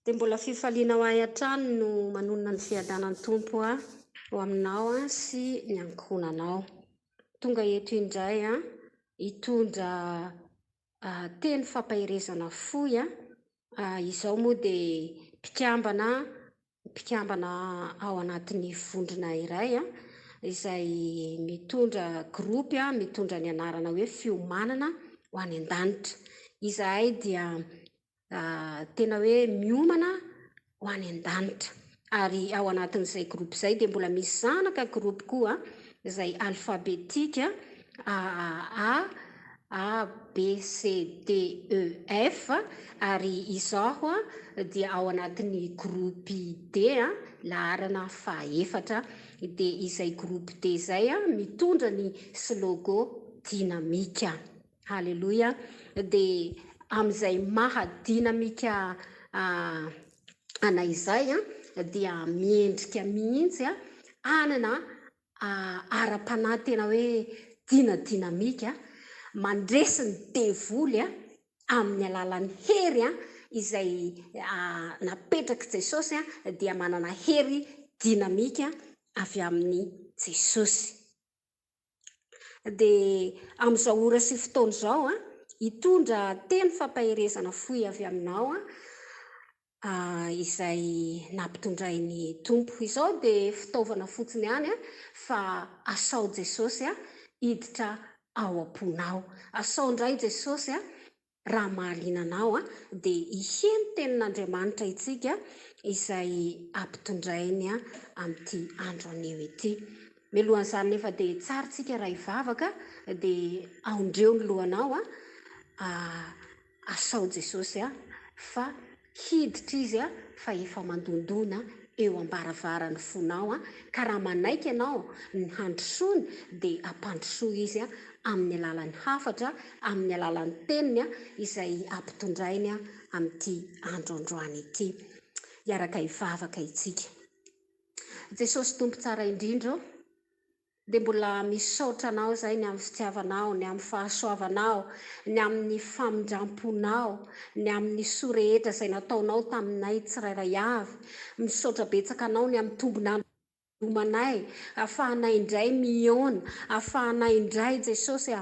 Dia mbola fifaliana ho ahy hatrany no manonona ny fiadanan'ny tompo ho aminao sy ny ankohonanao. Tonga eto indray hitondra teny fampahirezana fohy izao moa dia mpikambana ao anatin'ny vondrona iray izay mitondra gropy mitondra ny anarana hoe fiomanana ho any an-danitra. Izahay dia tena hoe miomana ho any an-danitra, ary ao anatin'izay gropy izay dia mbola misy zanaka gropy koa izay alfabetika A, B, C, D, E, F, ary izaho dia ao anatin'ny gropy D laharana fahaefatra. Dia izay gropy D izay mitondra ny slogan dynamique. Halleluia. Dia amin'izay mahadinamika anay izay dia miendrika mihitsy anana ara-panahy tena hoe dynamique mandresy ny devoly amin'ny alalan'ny hery izay napetraka Jesosy dia manana hery dynamique avy amin'ny Jesosy. Dia amin'izao ora sy fotoana izao hitondra teny fampahirezana fohy avy aminao izay nampitondrain'ny tompo. Izao dia fitaovana fotsiny ihany fa asao Jesosy hiditra ao am-ponao. Asao indray Jesosy raha mahaliananao dia iheno tenin'Andriamanitra itsika izay ampitondrainy amin'ity andro anio ity. Mialohan'izany nefa dia tsara tsika raha hivavaka dia aondreo ny lohanao asao Jesosy fa hiditra izy fa efa mandondona eo ambaravarany fonao ka raha manaiky ianao ny handrosoany dia ampandrosoa izy amin'ny alalan'ny hafatra, amin'ny alalan'ny teniny izay ampitondrainy amin'ity andro androany ity. Hiaraka hivavaka itsika. Jesosy tompo tsara indrindra, dia mbola misaotra anao izay ny amin'ny fitiavanao, ny amin'ny fahasoavanao, ny amin'ny famindramponao, ny amin'ny sorehetra izay nataonao taminay tsirairay avy. Misaotra betsaka anao ny amin'ny tombonandro manay, ahafahanay indray mihaona, ahafahanay indray Jesosy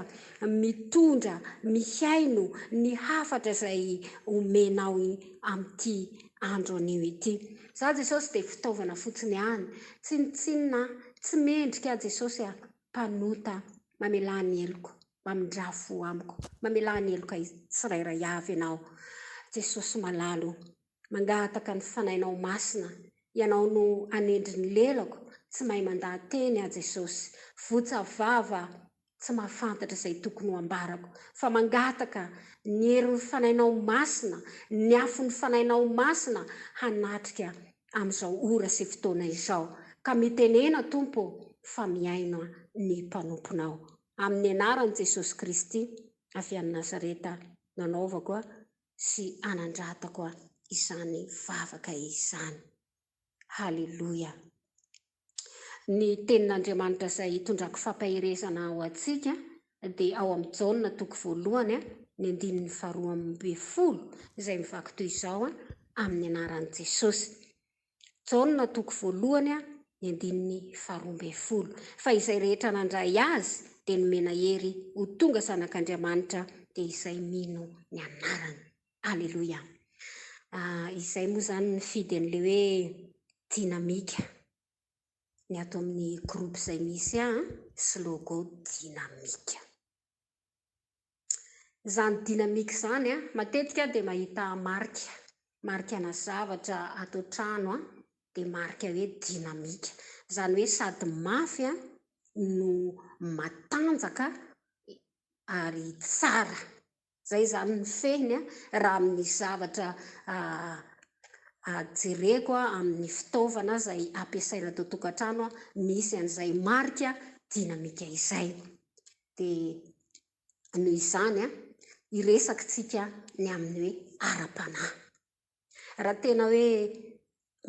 mitondra, mihaino ny hafatra izay omenao amin'ity andro anio ity. Za Jesosy dia fitaovana fotsiny ihany, tsinitsinina, tsy mendrika Jesosy mpanota, mamelany heloko, mamindrafo amiko, mamelany heloka tsirairay avy ianao. Jesosy malalo, mangataka ny fanainao masina, ianao no anendry ny lelako, tsy mahay mandahateny Jesosy, votsavava tsy mahafantatra izay tokony ho ambarako, fa mangataka ny herin'ny fanainao masina, ny afon'ny fanainao masina hanatrika amin'izao ora sy fotoana izao. Ka mitenena tompo fa miaino ny mpanomponao. Amin'ny anaran'i Jesosy Kristy avy any Nazareta nanaovako sy anandratako izany vavaka izany. Halleluia. Ny tenin'Andriamanitra izay hitondrako fampahirezana ho antsika dia ao amin'ny Jaona toko voalohany ny 12 izay mivaky toy izao amin'ny anaran'i Jesosy. Jaona toko voalohany ny 12. Fa izay rehetra nandray azy dia nomena hery ho tonga zanak'Andriamanitra dia izay mino ny anarany. Halleluia. Izay moa izany ny fidy an'ilay hoe dynamique. Ny ato amin'ny gropy izay misy slogan dynamique. Izany dynamique izany matetika dia mahita marikana zavatra ato trano dia marika hoe dynamique. Izany hoe sady mafy no matanjaka ary tsara. Izay izany ny fehiny raha amin'ny zavatra jereko amin'ny fitaovana izay ampiasaina tao tokantrano misy an'izay marika dynamique izay. Dia noho izany hiresaka tsika ny amin'ny hoe ara-panahy. Raha tena hoe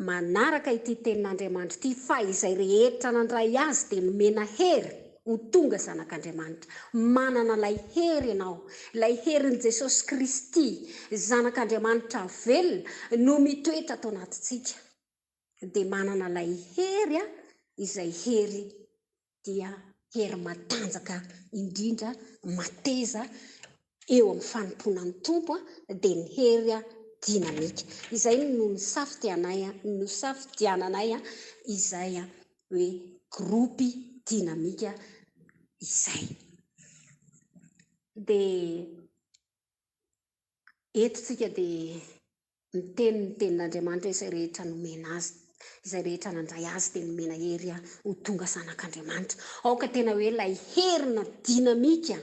manaraka ity tenin'Andriamanitra ity fa izay rehetra nandray azy dia nomena hery ho tonga zanak'Andriamanitra. Manana lay hery ianao, lay herin'i Jesosy Kristy, zanak'Andriamanitra velona no mitoetra tao anatintsika. Dia manana lay hery izay hery dia hery matanjaka indrindra, mateza eo amin'ny fanomponan'ny tompo dia ny hery dinamika. Izay no nosafidiananay izay hoe gropy dinamika izay. Dia etontsika dia miteny ny tenin'Andriamanitra izay rehetra nomena azy, izay rehetra nandray azy dia nomena hery ho tonga zanak'Andriamanitra. Aoka tena hoe lay herina dinamika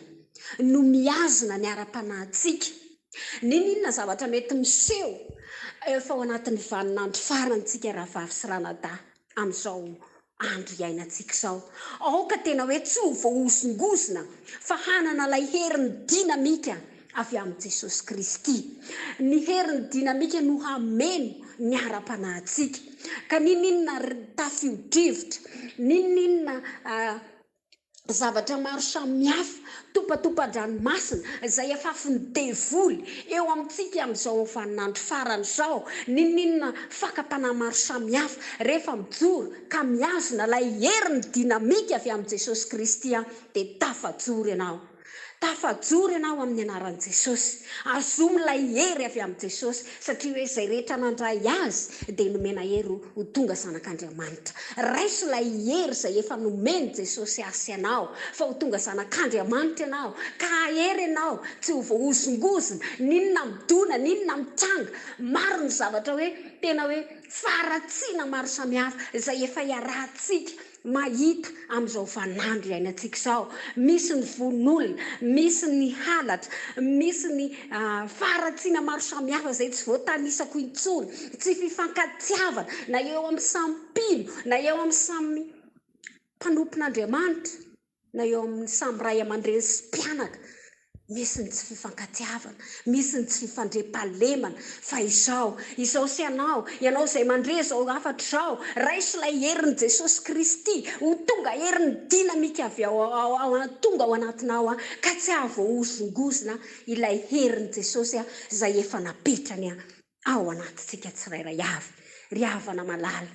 no miazona ny ara-panahintsika. Ninona zavatra mety miseho efa ao anatin'ny vaninandro farantsika raha vavy sy ranadahy amin'izao andro iainantsika izao. Aoka tena hoe tsy ho voahosongosona fa hanana lay heriny dinamika avy amin'ny Jesosy Kristy. Ny heriny dinamika no hameno ny ara-panahintsika. Ka ninona tafio-drivotra, ninona zavatra maro samihafa, topatopa-dranomasina izay efa afy ny devoly eo amintsika amin'izao vaninandro farany izao. Ninona fakapanahy maro samihafa rehefa mijoro ka miazona lay heriny dinamika avy amin'ny Jesosy Kristy dia tafajoro ianao. Tafajoro ianao amin'ny anaran'i Jesosy. Azomo lay hery avy amin'ny Jesosy satria hoe izay rehetra nandray azy dia nomena hery ho tonga zanak'Andriamanitra. Raiso lay hery izay efa nomeny Jesosy asy ianao fa ho tonga zanak'Andriamanitra ianao. Ka hery ianao, tsy ho voahosongosona. Ninona midona, ninona mitsanga. Maro ny zavatra hoe tena hoe faratsiana maro samihafa izay efa iarahantsika mahita amin'izao vaninandro iainantsika izao. Misy ny vonolona, misy ny halatra, misy ny faratsiana maro samihafa izay tsy voatanisako intsony, tsy fifankatiavana na eo amin'ny samy mpino, na eo amin'ny samy mpanompon'Andriamanitra, na eo amin'ny samy ray aman-dreny sy mpianaka. Misy ny tsy fifankatiavana, misy ny tsy fifandre-pahalemana. Fa izao sy ianao izay mandre izao hafatra izao, raiso lay herin'i Jesosy Kristy ho tonga herin'ny dinamika avy tonga ao anatinao ka tsy ahavoahosongosona ilay herin'i Jesosy izay efa napetrany ao anatintsika tsirairay avy. Ry havana malala,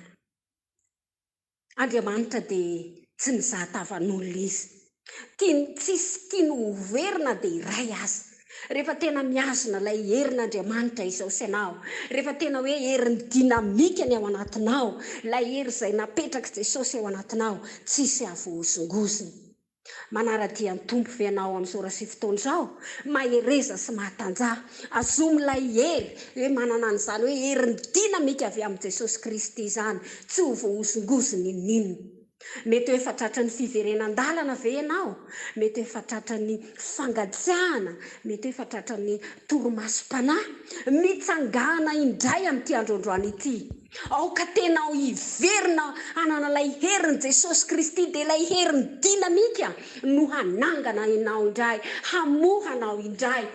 Andriamanitra dia tsy mizaha tavan'olona izy. Tsisy tiany overina dia iray azy. Rehefa tena miazona lay herin'Andriamanitra izao sy ianao, rehefa tena hoe herin'ny dinamika ny ao anatinao, lay hery izay napetraka Jesosy ao anatinao, tsisy ahavoahosongosona. Manaradia ny tompo ve ianao amin'izao raha sy fotoana izao? Mahereza sy mahatanjaha. Azomo lay hery hoe manana an'izany hoe herin'ny dinamika avy amin'ny Jesosy Kristy izany, tsy ho voahosongosona ninona. Mety hoe fatratra ny fiverenan-dalana ve ianao? Mety hoe fatratra ny fangatsiahana? Mety hoe fatratra ny torimasom-panahy? Mitsangana indray amin'ity androandroany ity. Aoka tena ho hiverina hanana lay herin'i Jesosy Kristy dia lay herin'ny dinamika no hanangana ianao indray, hamohanao indray,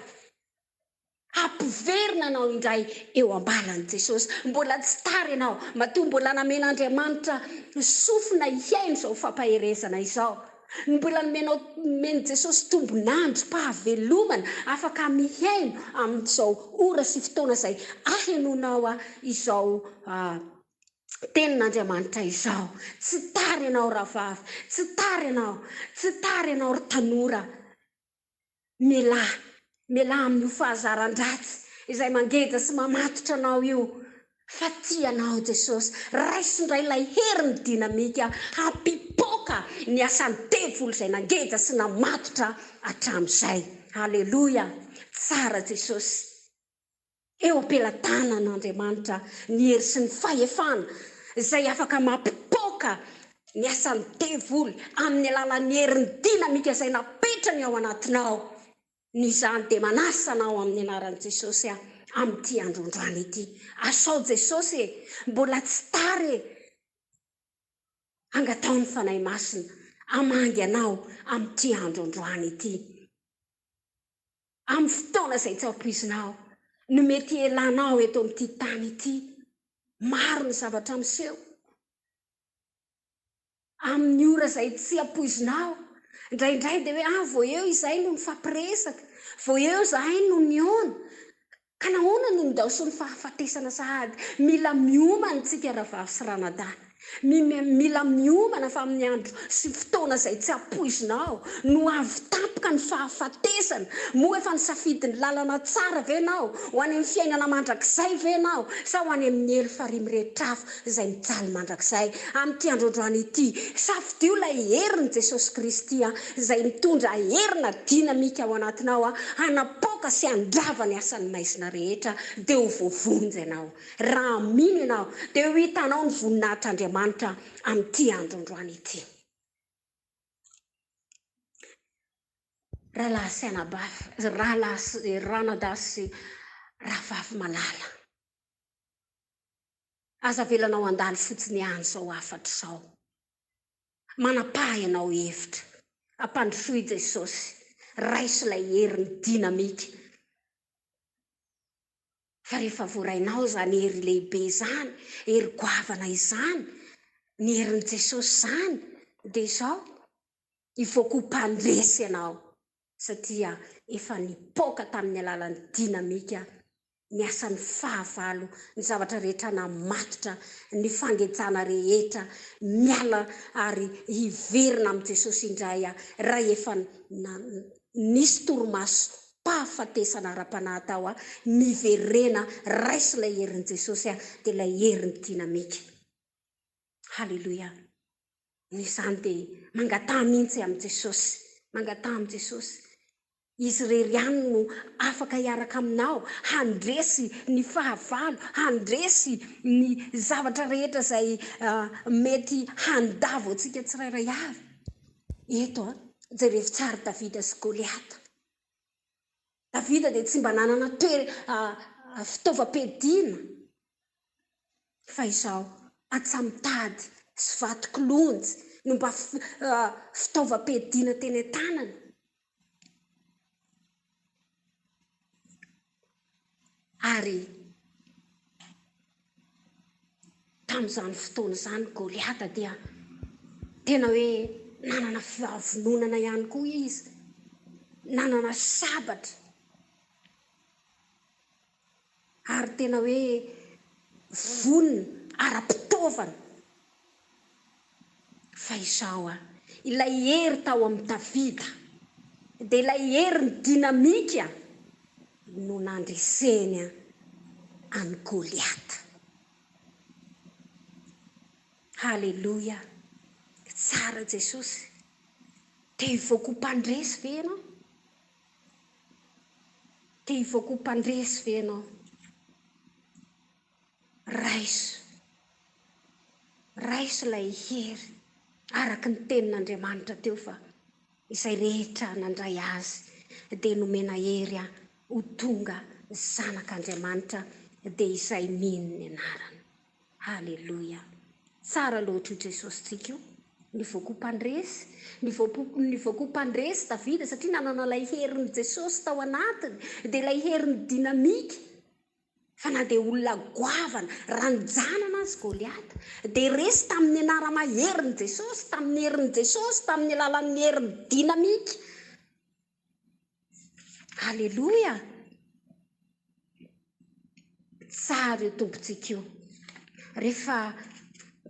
hampiverina anao indray eo ambalan'i Jesosy. Mbola tsy tara ianao, matoa mbola namen'Andriamanitra sofina hiaino izao fampaherezana izao. Mbola nomeny Jesosy tombonandro, pahavelomana, afaka mihaino amin'izao ora sy fotoana izay ahenoinao izao tenin'Andriamanitra izao. Tsy tara ianao rahavavy, tsy tara ianao ry tanora. Mialahy amin'io fahazaran-dratsy izay mangeja sy mamatotra anao io. Fa tianao Jesosy, raisindray lay herin'ny dinamika hampipoaka ny asan'ny devoly izay nangeja sy namatotra hatramin'izay. Haleloia! Tsara Jesosy. Eo am-pelatanan'Andriamanitra ny hery sy ny fahefana izay afaka mampipoaka ny asan'ny devoly amin'ny alalan'ny herin'ny dinamika izay napetrany ao anatinao. Ny izany dia manasanao amin'ny anaran'i Jesosy amin'ity androandroany ity. Asao Jesosy, mbola tsy tara. Angatao ny fanahy masina hamangy anao amin'ity androandroany ity. Amin'ny fotoana izay tsy ampoizinao no mety elanao eto amin'ity tany ity. Maro ny zavatra miseho. Amin'ny ora izay tsy ampoizinao Indraindray dia hoe vo eo izay no mifampiresaka, vo eo zahay no miona. Ka nahoana no nydao ny fahafatesana sahady? Mila miomana tsika rahavavy sy ranadahy. Mila miomana fa amin'ny andro sy fotoana izay tsy ampoizinao no avy tampoka ny fahafatesana. Moa efa nisafidy ny lalana tsara ve nao? Ho any amin'ny fiainana mandrakizay ve nao? Sa ho any amin'ny elo farihy mirehitr'afo izay mijaly mandrakizay? Amin'ity androandroany ity, safidio ilay herin'i Jesosy Kristy izay mitondra herina dinamika ao anatinao hanapoaka sy handrava ny asan'ny maizina rehetra, dia ho voavonjy ianao. Raha mino ianao dia ho hitanao ny voninahitr'Andriamanitra amin'ity androandroany ity. Rahalahy sy anabavy, rahalahy sy ranadahy sy rahavavy malala, aza velanao andalo fotsiny ihany izao afatra izao. Manapah ianao hevitra, ampandrosoy Jesosy, raisy ilay heriny dinamika. Fa rehefa voarainao izany hery lehibe izany, hery goavana izany, ny herin'i Jesosy izany, dia izao hivoaka ho mpandresy ianao, satria efa nipoaka tamin'ny alalan'ny dinamika ny asan'ny fahavalo, ny zavatra rehetra namatotra, ny fangetsana rehetra miala ary hiverina amin'i Jesosy indray raha efa nisy torimaso pahafatesana ara-panahy tao niverena raisy ilay herin'i Jesosy dia ilay herin'ny dinamika. Halleloja. Izany dia mangatah mihitsy amin'i Jesosy, mangatah amin'i Jesosy. Izy rery ihany no afaka hiaraka aminao, handresy ny fahavalo, handresy ny zavatra rehetra izay mety handavo antsika tsirairay avy. Eto jerevy tsara Davida sy Goliata. Davida dia tsy mba nanana fitaovam-piadiana, fa izao atsamitady sy vato-kolonjy no mba fitaovam-piadiana teny an-tanany. Ary tamin'izany fotoana izany Goliata dia tena hoe nanana fiavononana ihany koa izy, nanana sabatra, ary tena hoe vonona ara-pitaovana. Fa izao ilay hery tao amin'ny Davida dia ilay heriny dinamika no nandreseny any Goliata. Halleloja. Tsara Jesosy. Te hivoaka ho mpandresy ve ianao? Te hivoaka ho mpandresy ve ianao? Raiso ilay hery araka ny tenin'Andriamanitra teo, fa izay rehetra nandray azy dia nomena hery ho tonga zanak'Andriamanitra dia izay mino ny anarany. Halleloja. Tsara loatra Jesosy tsika io, nivoaka ho mpandresy, nivoaka ho mpandresy Davida satria nanana ilay herin'i Jesosy tao anatiny, dia ilay herin'ny dinamika. Fa na dia olona goavana, ranjanana azy Goliata, dia resy tamin'ny anara-maherin'i Jesosy, tamin'ny herin'i Jesosy, tamin'ny alalan'ny herin'ny dinamika. Halleloja. Tsara io tompontsika io. Rehefa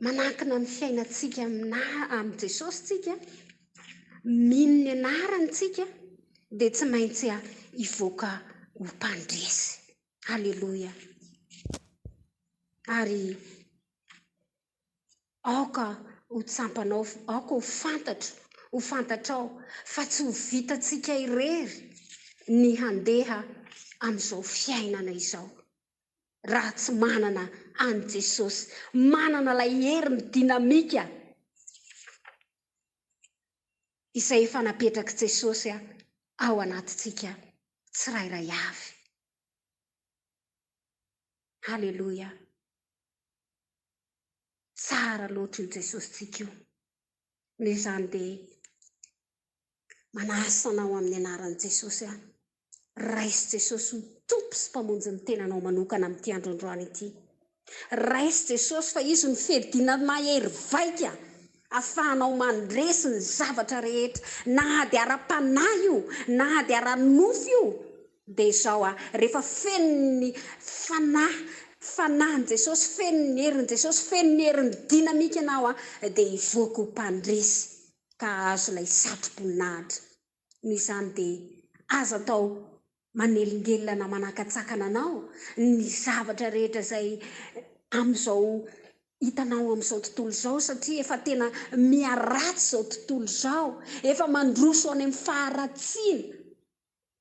manankina ny fiainantsika amin'ny Jesosy tsika, mino ny anarany tsika, dia tsy maintsy hivoaka ho mpandresy. Halleloja. Ary aoka ho tsampanao, aoka ho fantatrao fa tsy ho vitantsika irery ny handeha amin'izao fiainana izao raha tsy manana an Jesosy, manana ilay heriny dinamika izay efa napetraka Jesosy ao anatintsika tsirairay avy. Halleloja. Tsara loatra io Jesosy tsika io. Noho izany dia manasa anao amin'ny anaran'i Jesosy raisy Jesosy ho tompo sy mpamonjy ny tenanao manokana amin'ity androandroany ity. Raisy Jesosy fa izy ny fedina mahery vaika ahafahanao mandresy ny zavatra rehetra, na dia ara-panahy io na dia ara-nofo io. Dia izao rehefa fenony fanahin' Jesosy, fenony herin'i Jesosy, fenony herin'ny dinamika ianao dia hivoaka ho mpandresy ka azo ilay satroboninahitra. Noho izany dia aza atao manelingelina manakatsakana anao ny zavatra rehetra izay amin'izao hitanao amin'izao tontolo izao, satria efa tena miaratsy izao tontolo izao, efa mandroso any amin'ny faharatsiana,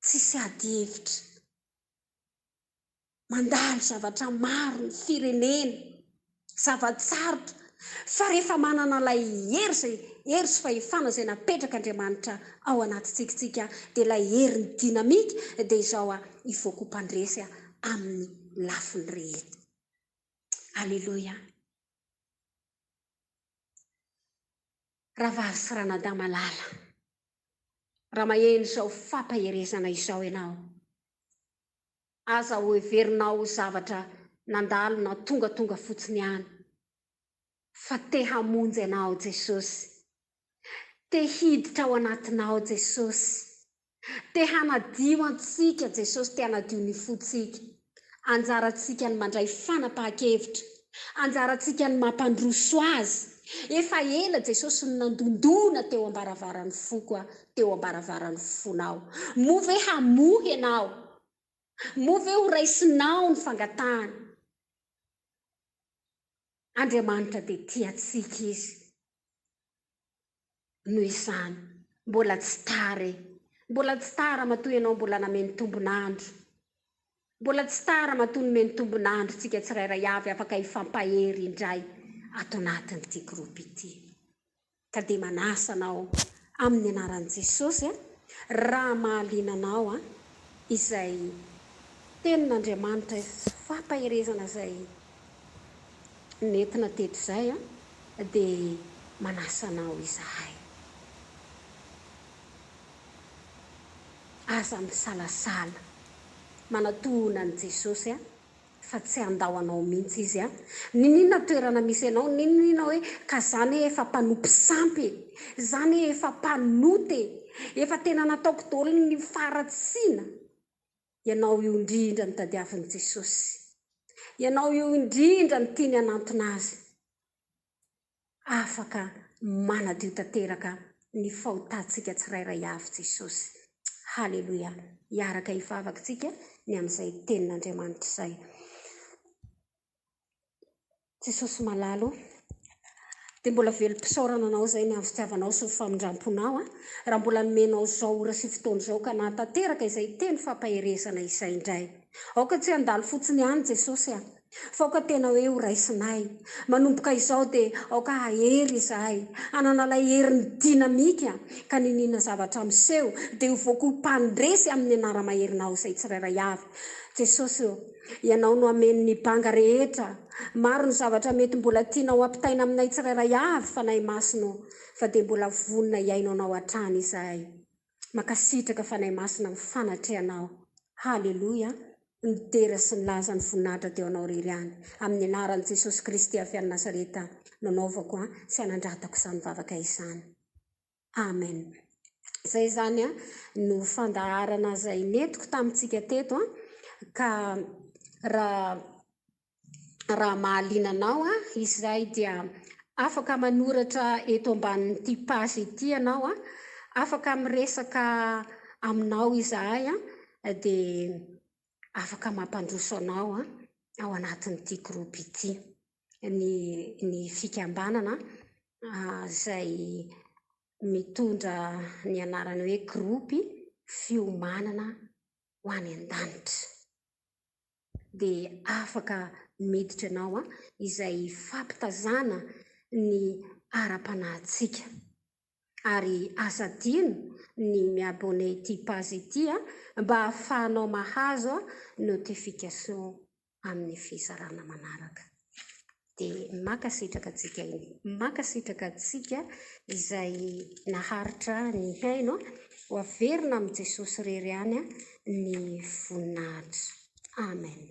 tsisy ady hevitra. Mandalo zavatra maro ny firenena, zavatsarotra, fa rehefa manana ilay hery sy fahefana izay napetraka Andriamanitra ao anatintsika dia ilay herin'ny dinamika dia izao hivoaka ho mpandresy amin'ny lafiny rehetra. Aleloia. Rahavavy sy ranadahy malala, raha maheno izao fampaherezana izao ianao, aza ho heverinao zavatra nandalo na tonga fotsiny ihany, fa te hamonjy ianao Jesosy, te hiditra ao anatinao Jesosy, te hanadio antsika Jesosy, te hanadio ny fotsika. Anjarantsika ny mandray fanapahan-kevitra, anjarantsika ny mampandroso azy. Efa ela Jesosy ny nandondona teo ambaravarany foko, teo ambaravarany fonao. Moa ve hamohy ianao? Moa ve ho raisinao ny fangatahany? Andriamanitra dia tiantsika izy. Noho izany, mbola tsy tara, mbola tsy tara matoa ianao mbola nameny tombonandro. Mbola tsy tara matoa nomeny tombonandro tsika tsirairay avy afaka hifampahery indray ato anatin'ity gropy ity. Ka dia manasa anao amin'ny anaran'i Jesosy raha mahaliana anao izay tenin'Andriamanitra fampaherezana izay nentina teto izay dia manasa anao izahay. Aza misalasala manatona an' Jesosy fa tsy andao anao mihitsy izy ninona toerana misy ianao, ninona hoe ka zany efa mpanompo sampy, zany efa mpanoty, efa tena nataoko daholo ny faharatsiana. Ianao io indrindra ny tadiavin'i Jesosy, ianao io indrindra ny tiany hanantona azy, afaka manadio tanteraka ny fahotantsika tsirairay avy Jesosy. Haleloia. Hiaraka hivavakantsika ny amin'izay tenin'Andriamanitra izay. Jesosy malalo, dia mbola velom-pisaorana anao izay ny avy-fitiavanao sy famindramponao raha mbola nomenao izao ora sy fotoana izao ka nahatanteraka izay teny fampaherezana izay indray. Aoka tsy handalo fotsiny ihany Jesosy fa aoka tena hoe ho raisinay. Manomboka izao dia aoka hahery izahay, hanana ilay herin'ny dinamika ka ninina zavatra miseho dia hivoaka ho mpandresy amin'ny anara-maherinao izay tsirairay avy. Jesosy, ianao no ameny ny banga rehetra, maro ny zavatra mety mbola tianao ampitaina aminay tsirairay avy fa nay masino, fa dia mbola vonona iainao anao hatrany izahay. Makasitraka fa nay masina ny fanatrehanao. Haleloia. Ny tera sy ny laza ny voninahitra teo anao rery ihany. Amin'ny anaran'i Jesosy Kristy avy any Nazareta, nanaovako sy anandratako izany vavaka izany. Amen. Izay zany no fandaharana izay netiko tamintsika teto ka raha mahaliana anao izay dia afaka manoratra eto ambanin'ity page ity ianao, afaka miresaka aminao izahay dia afaka mampandroso anao ao anatin'ity gropy ity. Ny fikambanana izay mitondra ny anarany hoe gropy fiomanana ho any An-danitra. Dia afaka miditra ianao izay fampitazana ny ara-panahintsika. Ary asa adino ny miabone ity page ity mba ahafahanao mahazo notification amin'ny fizarana manaraka. Dia makasitraka antsika izay naharitra ny haino ho averina amin'ny Jesosy rery ihany ny voninahitra. Amen.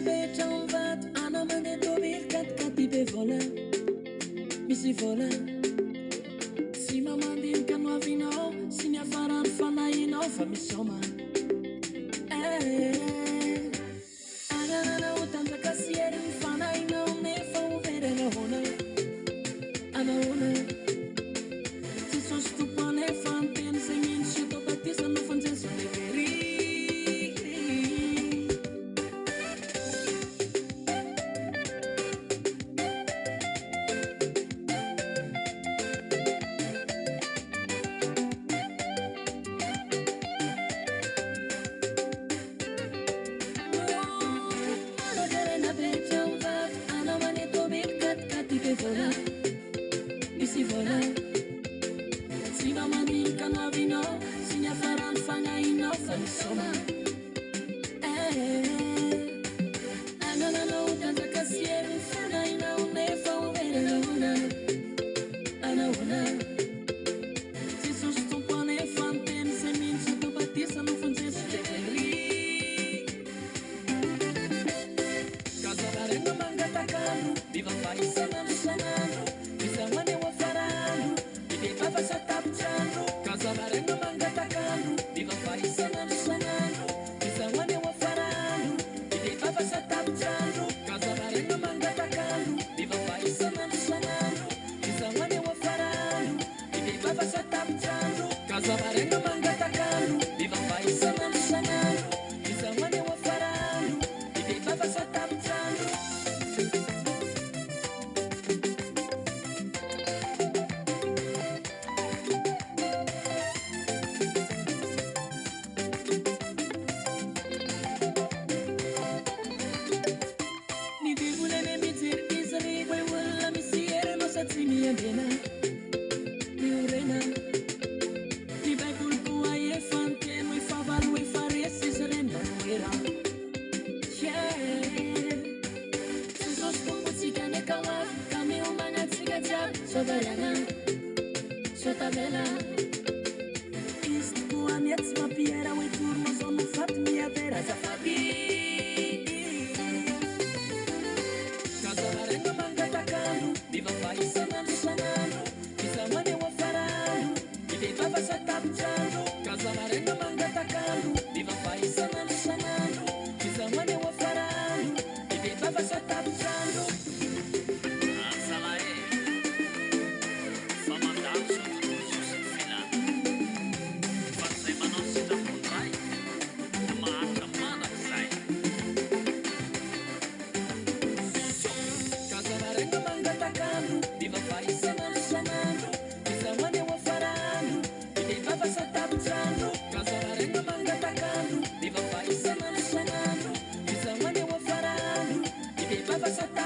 betra vato ana mandeha tobily katikati be vola misy vola sy mamandilika no avinao sy ny afarany fanahinao fa misoma ananana otanjaka sy ery ny fanahinao nefa overy anahona anahona tsy sosy tompo anefa anteny zay mino sy atao batisa no fanjeso levery Passa